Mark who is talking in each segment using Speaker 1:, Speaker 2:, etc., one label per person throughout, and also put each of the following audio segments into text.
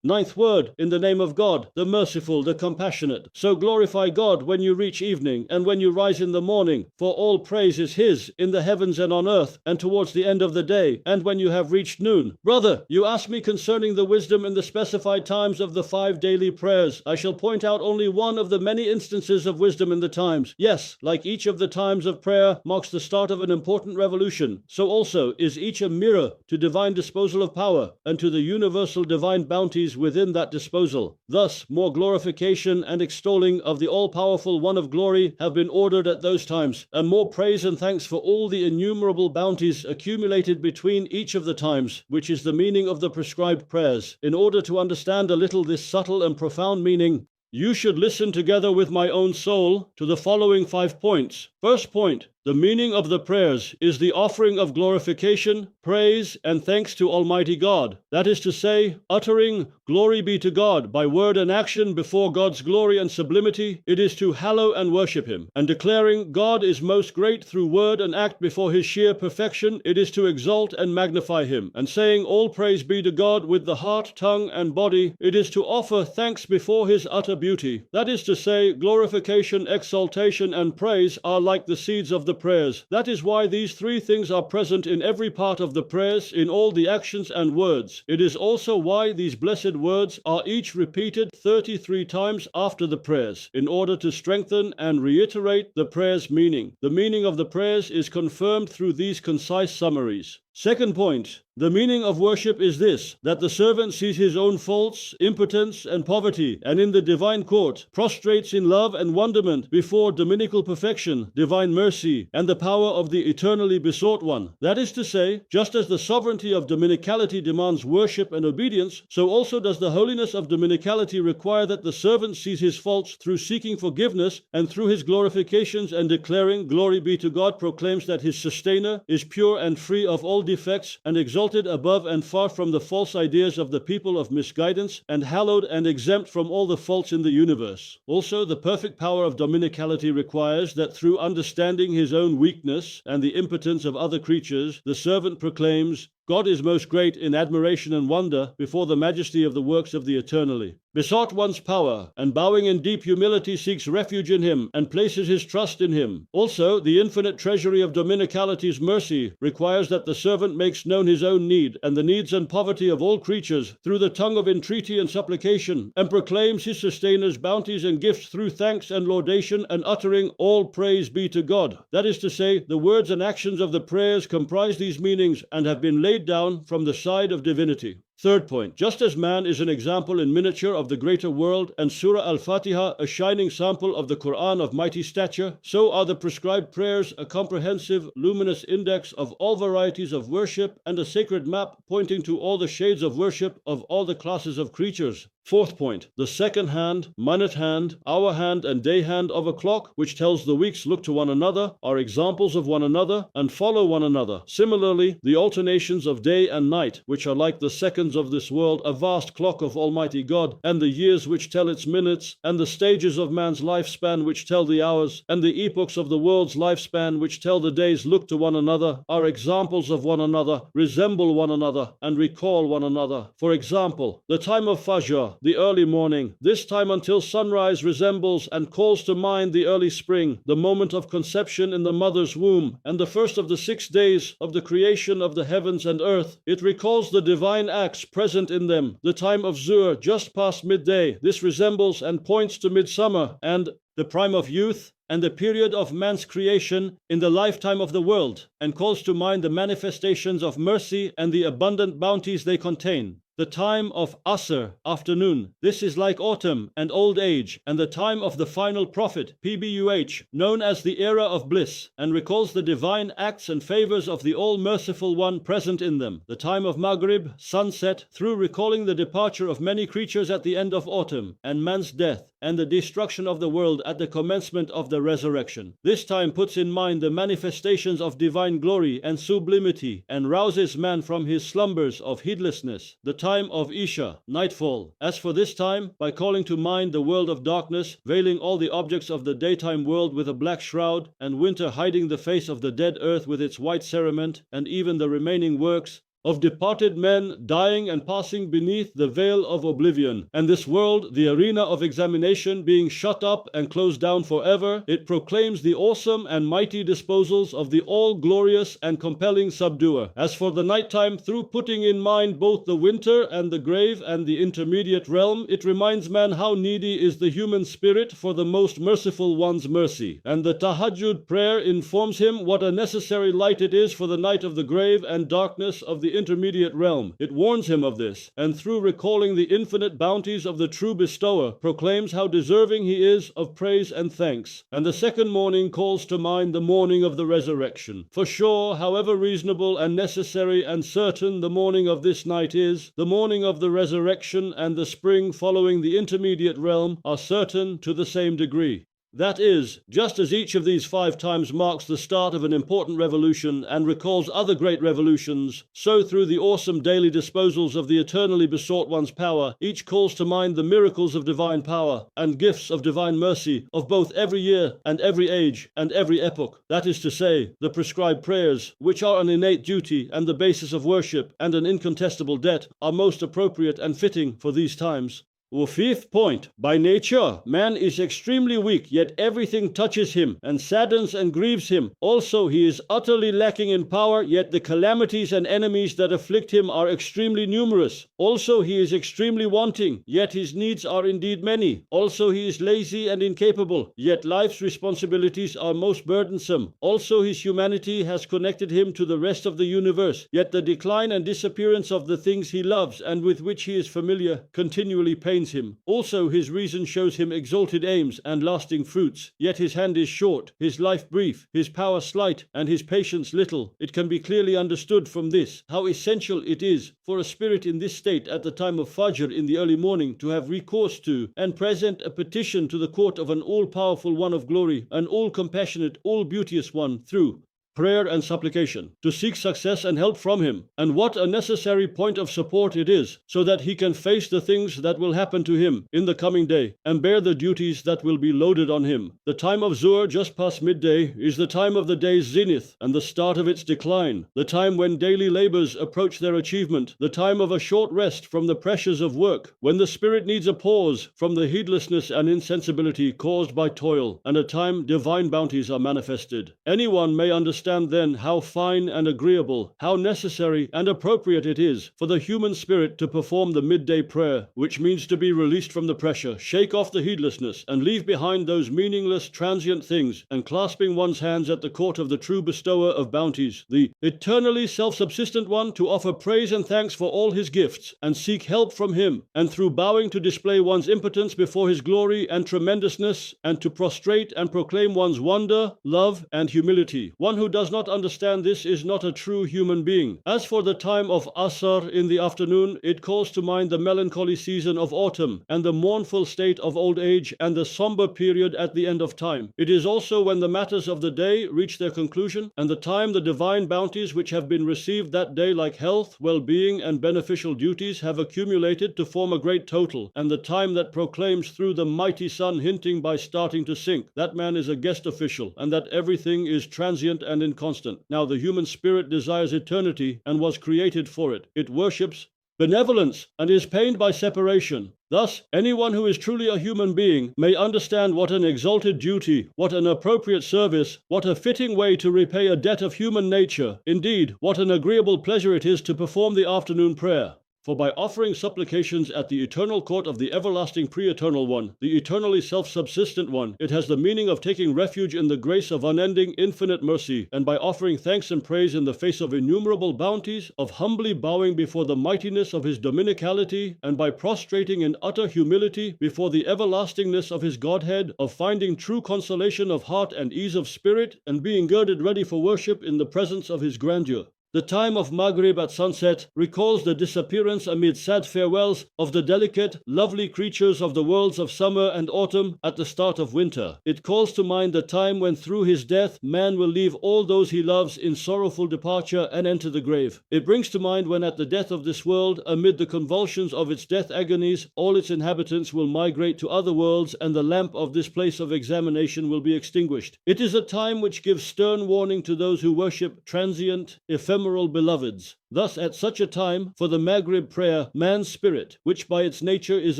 Speaker 1: Ninth word, in the name of God, the merciful, the compassionate. So glorify God when you reach evening and when you rise in the morning, for all praise is His in the heavens and on earth, and towards the end of the day, and when you have reached noon. Brother, you ask me concerning the wisdom in the specified times of the 5 daily prayers. I shall point out only one of the many instances of wisdom in the times. Yes, like each of the times of prayer marks the start of an important revolution, so also is each a mirror to divine disposal of power and to the universal divine bounties within that disposal. Thus, more glorification and extolling of the all-powerful One of Glory have been ordered at those times, and more praise and thanks for all the innumerable bounties accumulated between each of the times, which is the meaning of the prescribed prayers. In order to understand a little this subtle and profound meaning, you should listen together with my own soul to the following 5 points. First point, the meaning of the prayers is the offering of glorification, praise, and thanks to Almighty God. That is to say, uttering glory be to God by word and action before God's glory and sublimity, it is to hallow and worship Him. And declaring God is most great through word and act before His sheer perfection, it is to exalt and magnify Him. And saying all praise be to God with the heart, tongue, and body, it is to offer thanks before His utter beauty. That is to say, glorification, exaltation, and praise are like the seeds of the prayers. That is why these 3 things are present in every part of the prayers, in all the actions and words. It is also why these blessed words are each repeated 33 times after the prayers, in order to strengthen and reiterate the prayer's meaning. The meaning of the prayers is confirmed through these concise summaries. Second point, the meaning of worship is this, that the servant sees his own faults, impotence, and poverty, and in the divine court prostrates in love and wonderment before dominical perfection, divine mercy, and the power of the eternally besought one. That is to say, just as the sovereignty of dominicality demands worship and obedience, so also does the holiness of dominicality require that the servant sees his faults through seeking forgiveness, and through his glorifications and declaring glory be to God proclaims that his sustainer is pure and free of all defects, and exalted above and far from the false ideas of the people of misguidance, and hallowed and exempt from all the faults in the universe. Also, the perfect power of dominicality requires that through understanding his own weakness and the impotence of other creatures, the servant proclaims, God is most great in admiration and wonder before the majesty of the works of the eternally. Besought one's power, and bowing in deep humility seeks refuge in Him, and places his trust in Him. Also, the infinite treasury of dominicality's mercy requires that the servant makes known his own need, and the needs and poverty of all creatures, through the tongue of entreaty and supplication, and proclaims his sustainers' bounties and gifts through thanks and laudation, and uttering all praise be to God. That is to say, the words and actions of the prayers comprise these meanings, and have been laid down from the side of divinity. Third point, just as man is an example in miniature of the greater world, and Surah Al-Fatiha a shining sample of the Quran of mighty stature, so are the prescribed prayers a comprehensive, luminous index of all varieties of worship, and a sacred map pointing to all the shades of worship of all the classes of creatures. Fourth point, the second hand, minute hand, hour hand, and day hand of a clock, which tells the weeks look to one another, are examples of one another, and follow one another. Similarly, the alternations of day and night, which are like the seconds of this world, a vast clock of Almighty God, and the years which tell its minutes, and the stages of man's lifespan which tell the hours, and the epochs of the world's lifespan which tell the days look to one another, are examples of one another, resemble one another, and recall one another. For example, the time of Fajr, the early morning, this time until sunrise resembles and calls to mind the early spring, the moment of conception in the mother's womb, and the first of the 6 days of the creation of the heavens and earth. It recalls the divine acts present in them. The time of Zuhr, just past midday, this resembles and points to midsummer, and the prime of youth, and the period of man's creation in the lifetime of the world, and calls to mind the manifestations of mercy and the abundant bounties they contain. The time of Asr, afternoon, this is like autumn and old age, and the time of the final prophet, PBUH, known as the era of bliss, and recalls the divine acts and favors of the all-merciful one present in them. The time of Maghrib, sunset, through recalling the departure of many creatures at the end of autumn, and man's death, and the destruction of the world at the commencement of the resurrection. This time puts in mind the manifestations of divine glory and sublimity, and rouses man from his slumbers of heedlessness. The time of Isha, nightfall. As for this time, by calling to mind the world of darkness, veiling all the objects of the daytime world with a black shroud, and winter hiding the face of the dead earth with its white cerement, and even the remaining works, of departed men dying and passing beneath the veil of oblivion, and this world, the arena of examination, being shut up and closed down forever, it proclaims the awesome and mighty disposals of the all-glorious and compelling subduer. As for the nighttime, through putting in mind both the winter and the grave and the intermediate realm, it reminds man how needy is the human spirit for the most merciful one's mercy. And the tahajjud prayer informs him what a necessary light it is for the night of the grave and darkness of the intermediate realm. It warns him of this, and through recalling the infinite bounties of the true bestower, proclaims how deserving he is of praise and thanks. And the second morning calls to mind the morning of the resurrection. For sure, however reasonable and necessary and certain the morning of this night is, the morning of the resurrection and the spring following the intermediate realm are certain to the same degree. That is, just as each of these 5 times marks the start of an important revolution and recalls other great revolutions, so through the awesome daily disposals of the eternally besought one's power, each calls to mind the miracles of divine power and gifts of divine mercy of both every year and every age and every epoch. That is to say, the prescribed prayers, which are an innate duty and the basis of worship and an incontestable debt, are most appropriate and fitting for these times. Fifth point, by nature, man is extremely weak, yet everything touches him and saddens and grieves him. Also, he is utterly lacking in power, yet the calamities and enemies that afflict him are extremely numerous. Also, he is extremely wanting, yet his needs are indeed many. Also, he is lazy and incapable, yet life's responsibilities are most burdensome. Also, his humanity has connected him to the rest of the universe, yet the decline and disappearance of the things he loves and with which he is familiar continually pains him. Also, his reason shows him exalted aims and lasting fruits, yet his hand is short, his life brief, his power slight, and his patience little. It can be clearly understood from this how essential it is for a spirit in this state at the time of Fajr in the early morning to have recourse to and present a petition to the court of an all-powerful one of glory, an all-compassionate, all-beauteous one, through prayer and supplication, to seek success and help from him. And what a necessary point of support it is, so that he can face the things that will happen to him in the coming day, and bear the duties that will be loaded on him. The time of Zuhr, just past midday, is the time of the day's zenith, and the start of its decline, the time when daily labors approach their achievement, the time of a short rest from the pressures of work, when the spirit needs a pause from the heedlessness and insensibility caused by toil, and a time divine bounties are manifested. Anyone may understand then how fine and agreeable, how necessary and appropriate it is for the human spirit to perform the midday prayer, which means to be released from the pressure, shake off the heedlessness, and leave behind those meaningless, transient things, and clasping one's hands at the court of the true bestower of bounties, the eternally self-subsistent one, to offer praise and thanks for all his gifts, and seek help from him, and through bowing to display one's impotence before his glory and tremendousness, and to prostrate and proclaim one's wonder, love, and humility. One who does not understand this is not a true human being. As for the time of Asr in the afternoon, it calls to mind the melancholy season of autumn, and the mournful state of old age, and the somber period at the end of time. It is also when the matters of the day reach their conclusion, and the time the divine bounties which have been received that day, like health, well-being, and beneficial duties, have accumulated to form a great total, and the time that proclaims through the mighty sun hinting by starting to sink that man is a guest official, and that everything is transient and inconstant. Now the human spirit desires eternity and was created for it. It worships benevolence and is pained by separation. Thus, anyone who is truly a human being may understand what an exalted duty, what an appropriate service, what a fitting way to repay a debt of human nature, indeed, what an agreeable pleasure it is to perform the afternoon prayer. For by offering supplications at the eternal court of the everlasting pre-eternal one, the eternally self-subsistent one, it has the meaning of taking refuge in the grace of unending infinite mercy, and by offering thanks and praise in the face of innumerable bounties, of humbly bowing before the mightiness of his dominicality, and by prostrating in utter humility before the everlastingness of his Godhead, of finding true consolation of heart and ease of spirit, and being girded ready for worship in the presence of his grandeur. The time of Maghrib at sunset recalls the disappearance amid sad farewells of the delicate, lovely creatures of the worlds of summer and autumn at the start of winter. It calls to mind the time when through his death man will leave all those he loves in sorrowful departure and enter the grave. It brings to mind when at the death of this world, amid the convulsions of its death agonies, all its inhabitants will migrate to other worlds and the lamp of this place of examination will be extinguished. It is a time which gives stern warning to those who worship transient, ephemeral, ephemeral beloveds. Thus, at such a time, for the Maghrib prayer, man's spirit, which by its nature is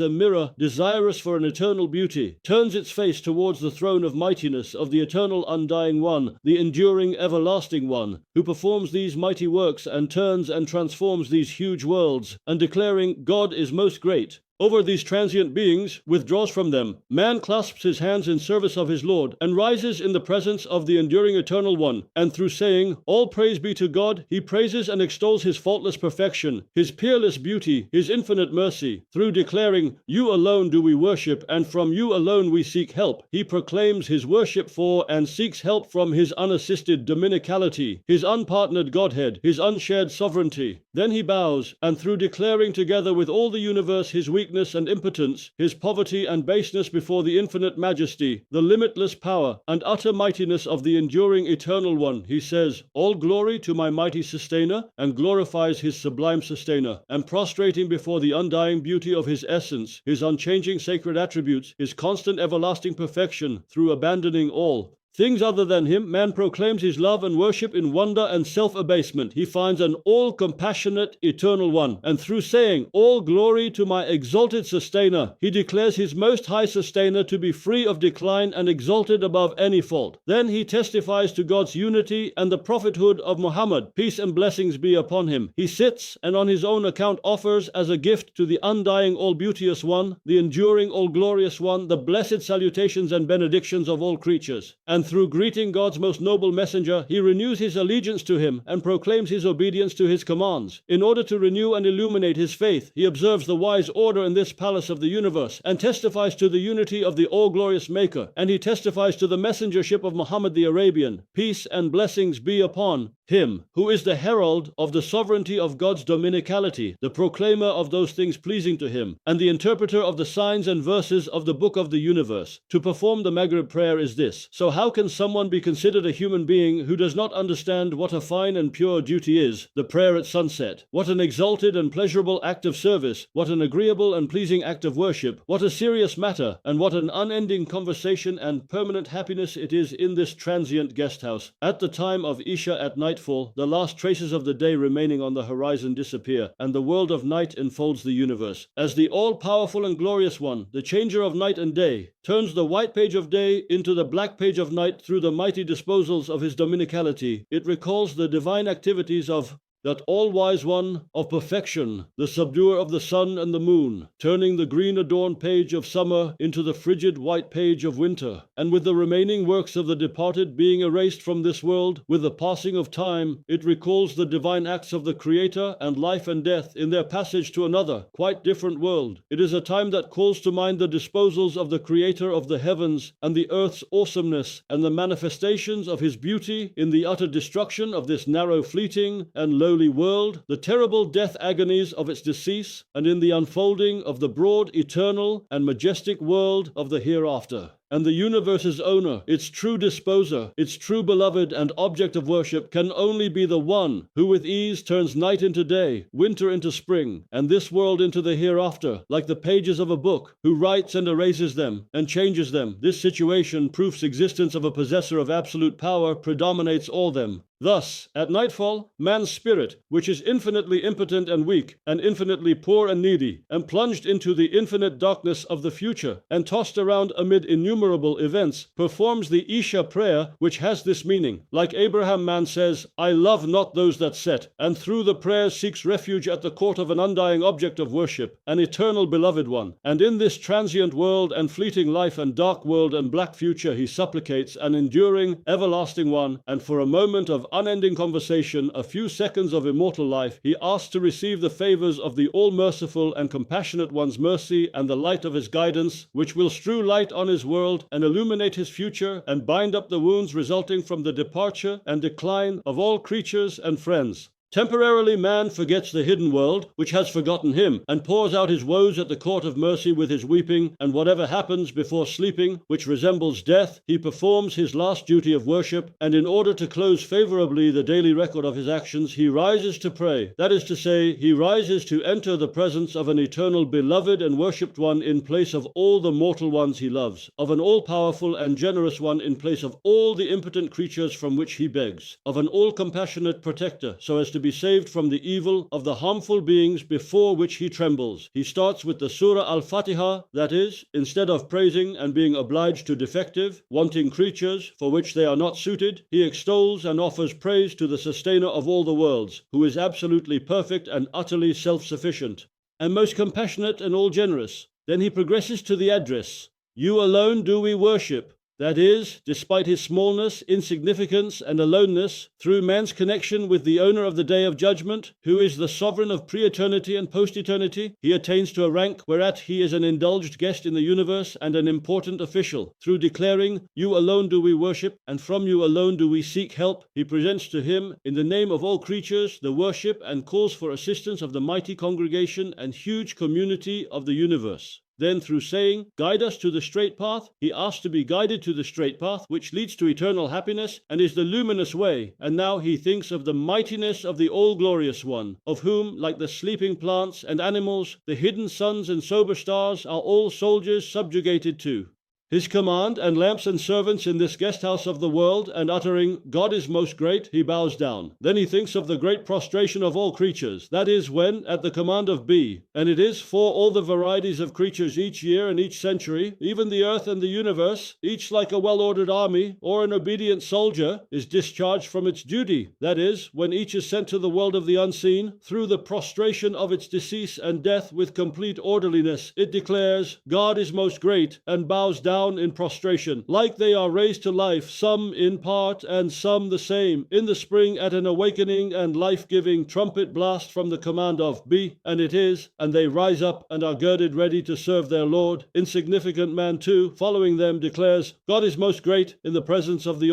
Speaker 1: a mirror desirous for an eternal beauty, turns its face towards the throne of mightiness of the eternal undying one, the enduring everlasting one, who performs these mighty works and turns and transforms these huge worlds, and declaring God is most great over these transient beings, withdraws from them. Man clasps his hands in service of his Lord, and rises in the presence of the enduring eternal one, and through saying, all praise be to God, he praises and extols his faultless perfection, his peerless beauty, his infinite mercy. Through declaring, you alone do we worship, and from you alone we seek help, he proclaims his worship for and seeks help from his unassisted dominicality, his unpartnered Godhead, his unshared sovereignty. Then he bows, and through declaring together with all the universe his weakness and impotence, his poverty and baseness before the infinite majesty, the limitless power and utter mightiness of the enduring eternal one, he says, all glory to my mighty sustainer, and glorifies his sublime sustainer, and prostrating before the undying beauty of his essence, his unchanging sacred attributes, his constant everlasting perfection, through abandoning all things other than him, man proclaims his love and worship in wonder and self-abasement. He finds an all-compassionate eternal one, and through saying, all glory to my exalted sustainer, he declares his most high sustainer to be free of decline and exalted above any fault. Then he testifies to God's unity and the prophethood of Muhammad, peace and blessings be upon him. He sits and on his own account offers as a gift to the undying all-beauteous one, the enduring all-glorious one, the blessed salutations and benedictions of all creatures. And through greeting God's most noble messenger, he renews his allegiance to him and proclaims his obedience to his commands. In order to renew and illuminate his faith, he observes the wise order in this palace of the universe, and testifies to the unity of the all-glorious Maker, and he testifies to the messengership of Muhammad the Arabian. Peace and blessings be upon him, who is the herald of the sovereignty of God's dominicality, the proclaimer of those things pleasing to him, and the interpreter of the signs and verses of the book of the universe. To perform the Maghrib prayer is this. So how can someone be considered a human being who does not understand what a fine and pure duty is, the prayer at sunset? What an exalted and pleasurable act of service, what an agreeable and pleasing act of worship, what a serious matter, and what an unending conversation and permanent happiness it is in this transient guest house. At the time of Isha at nightfall, the last traces of the day remaining on the horizon disappear, and the world of night enfolds the universe. As the all-powerful and glorious one, the changer of night and day, turns the white page of day into the black page of night through the mighty disposals of his dominicality, it recalls the divine activities of that all-wise one of perfection, the subduer of the sun and the moon, turning the green-adorned page of summer into the frigid white page of winter, and with the remaining works of the departed being erased from this world with the passing of time, it recalls the divine acts of the Creator and life and death in their passage to another, quite different world. It is a time that calls to mind the disposals of the Creator of the heavens and the earth's awesomeness, and the manifestations of his beauty in the utter destruction of this narrow, fleeting, and lowly world, the terrible death agonies of its decease, and in the unfolding of the broad, eternal, and majestic world of the hereafter. And the universe's owner, its true disposer, its true beloved and object of worship can only be the one who with ease turns night into day, winter into spring, and this world into the hereafter, like the pages of a book, who writes and erases them and changes them. This situation proofs existence of a possessor of absolute power predominates all them. Thus, at nightfall, man's spirit, which is infinitely impotent and weak, and infinitely poor and needy, and plunged into the infinite darkness of the future, and tossed around amid innumerable events, performs the Isha prayer, which has this meaning. Like Abraham, man says, I love not those that set, and through the prayer seeks refuge at the court of an undying object of worship, an eternal beloved one. And in this transient world and fleeting life and dark world and black future, he supplicates an enduring, everlasting one, and for a moment of unending conversation, a few seconds of immortal life, he asks to receive the favors of the all-merciful and compassionate one's mercy and the light of his guidance, which will strew light on his world and illuminate his future and bind up the wounds resulting from the departure and decline of all creatures and friends. Temporarily man forgets the hidden world, which has forgotten him, and pours out his woes at the court of mercy with his weeping, and whatever happens before sleeping, which resembles death, he performs his last duty of worship, and in order to close favorably the daily record of his actions, he rises to pray. That is to say, he rises to enter the presence of an eternal beloved and worshipped one in place of all the mortal ones he loves, of an all-powerful and generous one in place of all the impotent creatures from which he begs, of an all-compassionate protector, so as to be saved from the evil of the harmful beings before which he trembles. He starts with the Surah Al-Fatiha, that is, instead of praising and being obliged to defective, wanting creatures for which they are not suited, he extols and offers praise to the sustainer of all the worlds, who is absolutely perfect and utterly self-sufficient, and most compassionate and all-generous. Then he progresses to the address. You alone do we worship. That is, despite his smallness, insignificance, and aloneness, through man's connection with the owner of the day of judgment, who is the sovereign of pre-eternity and post-eternity, he attains to a rank whereat he is an indulged guest in the universe and an important official. Through declaring, you alone do we worship, and from you alone do we seek help, he presents to him, in the name of all creatures, the worship and calls for assistance of the mighty congregation and huge community of the universe. Then through saying, guide us to the straight path, he asks to be guided to the straight path, which leads to eternal happiness and is the luminous way. And now he thinks of the mightiness of the all-glorious one, of whom, like the sleeping plants and animals, the hidden suns and sober stars are all soldiers subjugated to his command, and lamps and servants in this guest house of the world, and uttering, God is most great, he bows down. Then he thinks of the great prostration of all creatures, that is when, at the command of Be, and it is for all the varieties of creatures each year and each century, even the earth and the universe, each like a well-ordered army, or an obedient soldier, is discharged from its duty, that is, when each is sent to the world of the unseen, through the prostration of its decease and death with complete orderliness, it declares, God is most great, and bows down in prostration, like they are raised to life, some in part and some the same, in the spring at an awakening and life-giving trumpet blast from the command of Be, and it is, and they rise up and are girded ready to serve their Lord. Insignificant man too, following them, declares, God is most great in the presence of the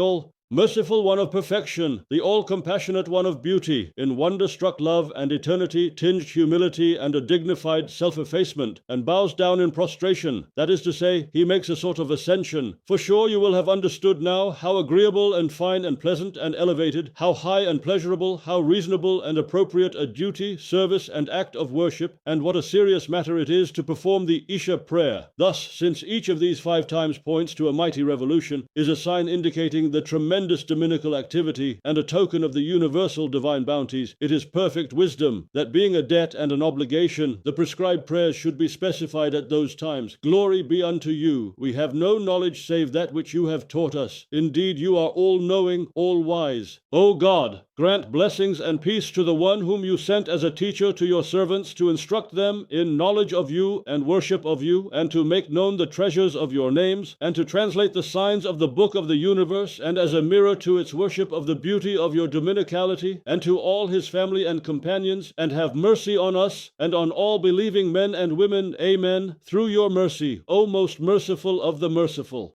Speaker 1: Merciful one of perfection, the all-compassionate one of beauty, in wonder-struck love and eternity tinged humility and a dignified self-effacement, and bows down in prostration. That is to say, he makes a sort of ascension. For sure you will have understood now how agreeable and fine and pleasant and elevated, how high and pleasurable, how reasonable and appropriate a duty, service, and act of worship, and what a serious matter it is to perform the Isha prayer. Thus, since each of these 5 times points to a mighty revolution, is a sign indicating the tremendous dominical activity and a token of the universal divine bounties, it is perfect wisdom that, being a debt and an obligation, the prescribed prayers should be specified at those times. Glory be unto you. We have no knowledge save that which you have taught us. Indeed, you are all-knowing, all-wise. O God, grant blessings and peace to the one whom you sent as a teacher to your servants to instruct them in knowledge of you and worship of you, and to make known the treasures of your names, and to translate the signs of the book of the universe, and as a mirror to its worship of the beauty of your dominicality, and to all his family and companions, and have mercy on us, and on all believing men and women. Amen. Through your mercy, O most merciful of the merciful.